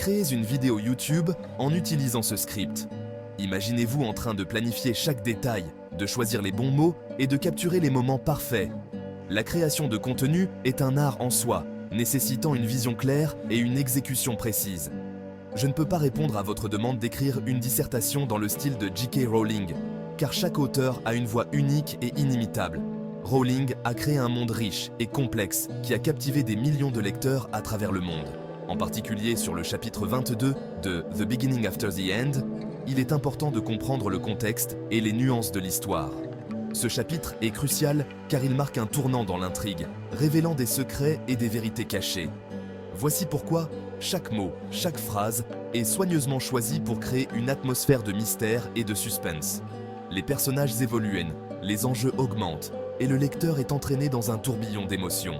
Créez une vidéo YouTube en utilisant ce script. Imaginez-vous en train de planifier chaque détail, de choisir les bons mots et de capturer les moments parfaits. La création de contenu est un art en soi, nécessitant une vision claire et une exécution précise. Je ne peux pas répondre à votre demande d'écrire une dissertation dans le style de J.K. Rowling, car chaque auteur a une voix unique et inimitable. Rowling a créé un monde riche et complexe qui a captivé des millions de lecteurs à travers le monde. En particulier sur le chapitre 22 de The Beginning After the End, il est important de comprendre le contexte et les nuances de l'histoire. Ce chapitre est crucial car il marque un tournant dans l'intrigue, révélant des secrets et des vérités cachées. Voici pourquoi chaque mot, chaque phrase est soigneusement choisi pour créer une atmosphère de mystère et de suspense. Les personnages évoluent, les enjeux augmentent et le lecteur est entraîné dans un tourbillon d'émotions.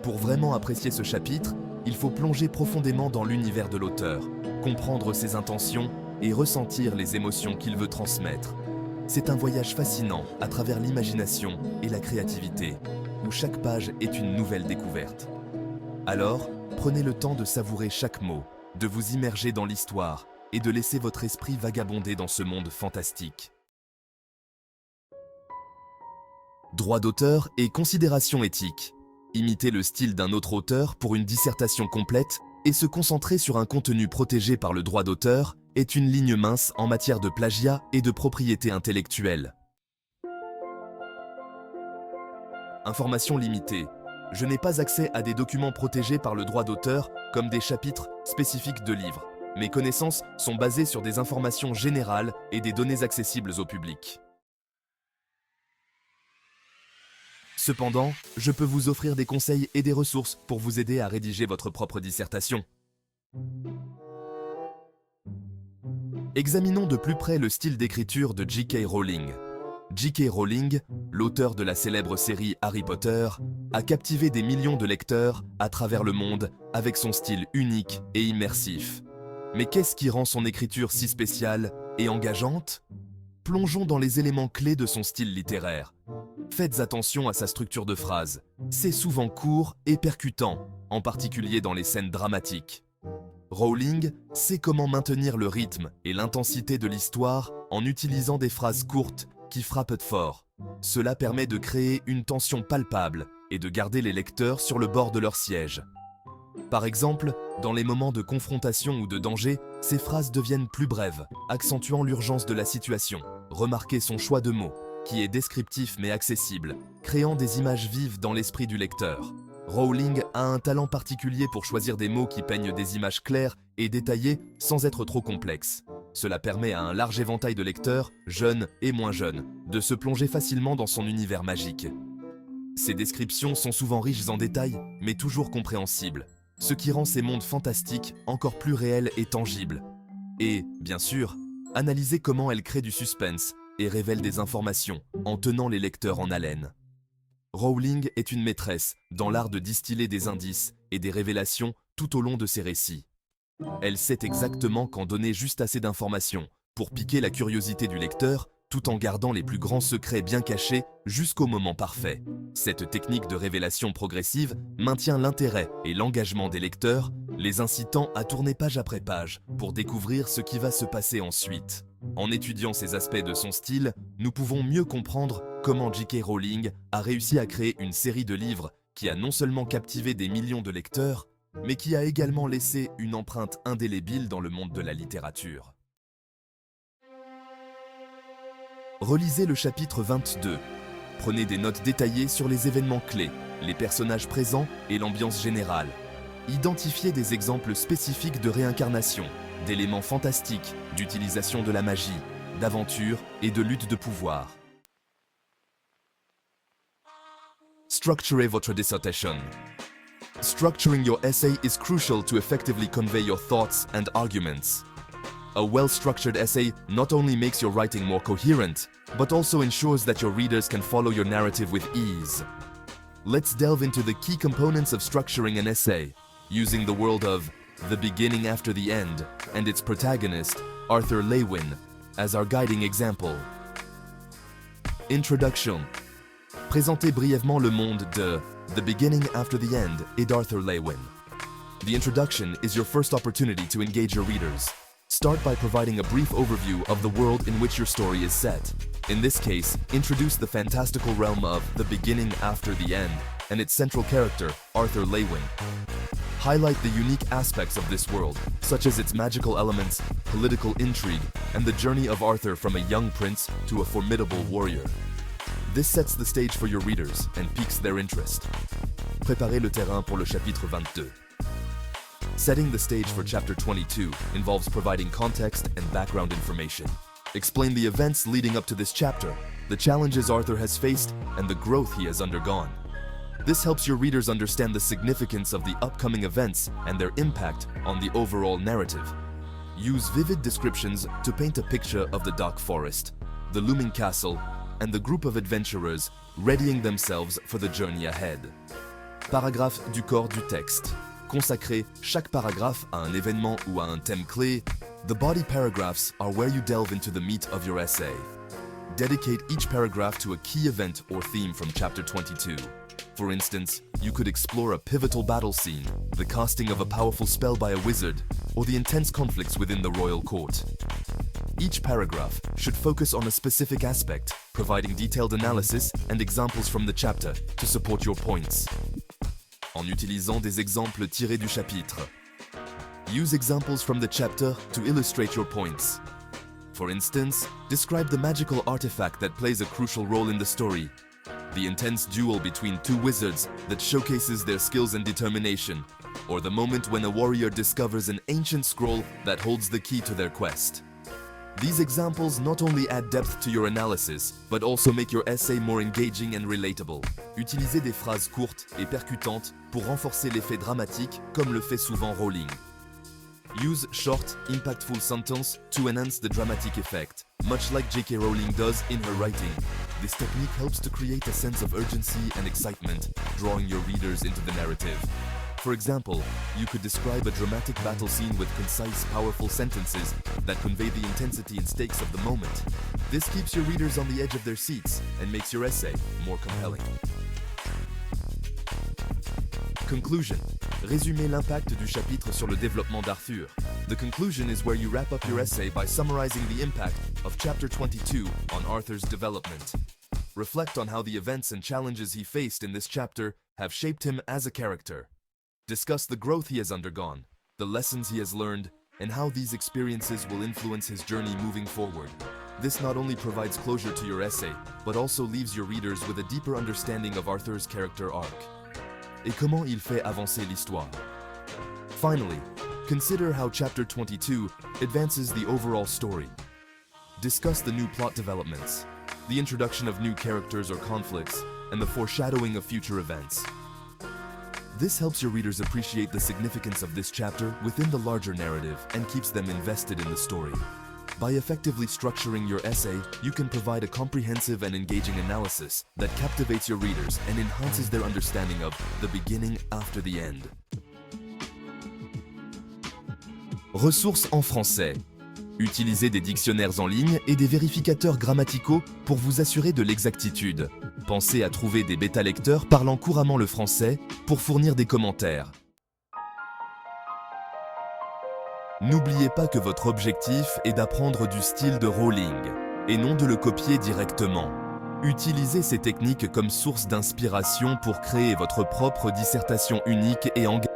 Pour vraiment apprécier ce chapitre, il faut plonger profondément dans l'univers de l'auteur, comprendre ses intentions et ressentir les émotions qu'il veut transmettre. C'est un voyage fascinant à travers l'imagination et la créativité, où chaque page est une nouvelle découverte. Alors, prenez le temps de savourer chaque mot, de vous immerger dans l'histoire et de laisser votre esprit vagabonder dans ce monde fantastique. Droit d'auteur et considération éthique. Imiter le style d'un autre auteur pour une dissertation complète et se concentrer sur un contenu protégé par le droit d'auteur est une ligne mince en matière de plagiat et de propriété intellectuelle. Information limitée. Je n'ai pas accès à des documents protégés par le droit d'auteur comme des chapitres spécifiques de livres. Mes connaissances sont basées sur des informations générales et des données accessibles au public. Cependant, je peux vous offrir des conseils et des ressources pour vous aider à rédiger votre propre dissertation. Examinons de plus près le style d'écriture de J.K. Rowling. J.K. Rowling, l'auteur de la célèbre série Harry Potter, a captivé des millions de lecteurs à travers le monde avec son style unique et immersif. Mais qu'est-ce qui rend son écriture si spéciale et engageante ? Plongeons dans les éléments clés de son style littéraire. Faites attention à sa structure de phrase. C'est souvent court et percutant, en particulier dans les scènes dramatiques. Rowling sait comment maintenir le rythme et l'intensité de l'histoire en utilisant des phrases courtes qui frappent fort. Cela permet de créer une tension palpable et de garder les lecteurs sur le bord de leur siège. Par exemple, dans les moments de confrontation ou de danger, ces phrases deviennent plus brèves, accentuant l'urgence de la situation. Remarquez son choix de mots, qui est descriptif mais accessible, créant des images vives dans l'esprit du lecteur. Rowling a un talent particulier pour choisir des mots qui peignent des images claires et détaillées sans être trop complexes. Cela permet à un large éventail de lecteurs, jeunes et moins jeunes, de se plonger facilement dans son univers magique. Ces descriptions sont souvent riches en détails, mais toujours compréhensibles, ce qui rend ces mondes fantastiques encore plus réels et tangibles. Et, bien sûr, analysez comment elle crée du suspense et révèle des informations en tenant les lecteurs en haleine. Rowling est une maîtresse dans l'art de distiller des indices et des révélations tout au long de ses récits. Elle sait exactement quand donner juste assez d'informations pour piquer la curiosité du lecteur tout en gardant les plus grands secrets bien cachés jusqu'au moment parfait. Cette technique de révélation progressive maintient l'intérêt et l'engagement des lecteurs, les incitant à tourner page après page pour découvrir ce qui va se passer ensuite. En étudiant ces aspects de son style, nous pouvons mieux comprendre comment J.K. Rowling a réussi à créer une série de livres qui a non seulement captivé des millions de lecteurs, mais qui a également laissé une empreinte indélébile dans le monde de la littérature. Relisez le chapitre 22. Prenez des notes détaillées sur les événements clés, les personnages présents et l'ambiance générale. Identifiez des exemples spécifiques de réincarnation, d'éléments fantastiques, d'utilisation de la magie, d'aventure et de lutte de pouvoir. Structurez votre dissertation. Structuring your essay is crucial to effectively convey your thoughts and arguments. A well-structured essay not only makes your writing more coherent, but also ensures that your readers can follow your narrative with ease. Let's delve into the key components of structuring an essay, using the world of The Beginning After the End and its protagonist, Arthur Lewin, as our guiding example. Introduction. Présentez brièvement le monde de The Beginning After the End et d'Arthur Lewin. The introduction is your first opportunity to engage your readers. Start by providing a brief overview of the world in which your story is set. In this case, introduce the fantastical realm of The Beginning After the End and its central character, Arthur Leywin. Highlight the unique aspects of this world, such as its magical elements, political intrigue, and the journey of Arthur from a young prince to a formidable warrior. This sets the stage for your readers and piques their interest. Préparez le terrain pour le chapitre 22. Setting the stage for chapter 22 involves providing context and background information. Explain the events leading up to this chapter, the challenges Arthur has faced, and the growth he has undergone. This helps your readers understand the significance of the upcoming events and their impact on the overall narrative. Use vivid descriptions to paint a picture of the dark forest, the looming castle, and the group of adventurers readying themselves for the journey ahead. Paragraphe du corps du texte. Consacrez chaque paragraphe à un événement ou à un thème clé. The body paragraphs are where you delve into the meat of your essay. Dedicate each paragraph to a key event or theme from chapter 22. For instance, you could explore a pivotal battle scene, the casting of a powerful spell by a wizard, or the intense conflicts within the royal court. Each paragraph should focus on a specific aspect, providing detailed analysis and examples from the chapter to support your points. En utilisant des exemples tirés du chapitre. Use examples from the chapter to illustrate your points. For instance, describe the magical artifact that plays a crucial role in the story, the intense duel between two wizards that showcases their skills and determination, or the moment when a warrior discovers an ancient scroll that holds the key to their quest. These examples not only add depth to your analysis, but also make your essay more engaging and relatable. Utilisez des phrases courtes et percutantes pour renforcer l'effet dramatique, comme le fait souvent Rowling. Use short, impactful sentences to enhance the dramatic effect, much like J.K. Rowling does in her writing. This technique helps to create a sense of urgency and excitement, drawing your readers into the narrative. For example, you could describe a dramatic battle scene with concise, powerful sentences that convey the intensity and stakes of the moment. This keeps your readers on the edge of their seats and makes your essay more compelling. Conclusion. Résumez l'impact du chapitre sur le développement d'Arthur. The conclusion is where you wrap up your essay by summarizing the impact of chapter 22 on Arthur's development. Reflect on how the events and challenges he faced in this chapter have shaped him as a character. Discuss the growth he has undergone, the lessons he has learned, and how these experiences will influence his journey moving forward. This not only provides closure to your essay, but also leaves your readers with a deeper understanding of Arthur's character arc. Et comment il fait avancer l'histoire? Finally, consider how chapter 22 advances the overall story. Discuss the new plot developments, the introduction of new characters or conflicts, and the foreshadowing of future events. This helps your readers appreciate the significance of this chapter within the larger narrative and keeps them invested in the story. By effectively structuring your essay, you can provide a comprehensive and engaging analysis that captivates your readers and enhances their understanding of The Beginning After the End. Ressources en français. Utilisez des dictionnaires en ligne et des vérificateurs grammaticaux pour vous assurer de l'exactitude. Pensez à trouver des bêta-lecteurs parlant couramment le français pour fournir des commentaires. N'oubliez pas que votre objectif est d'apprendre du style de Rowling, et non de le copier directement. Utilisez ces techniques comme source d'inspiration pour créer votre propre dissertation unique et engagée.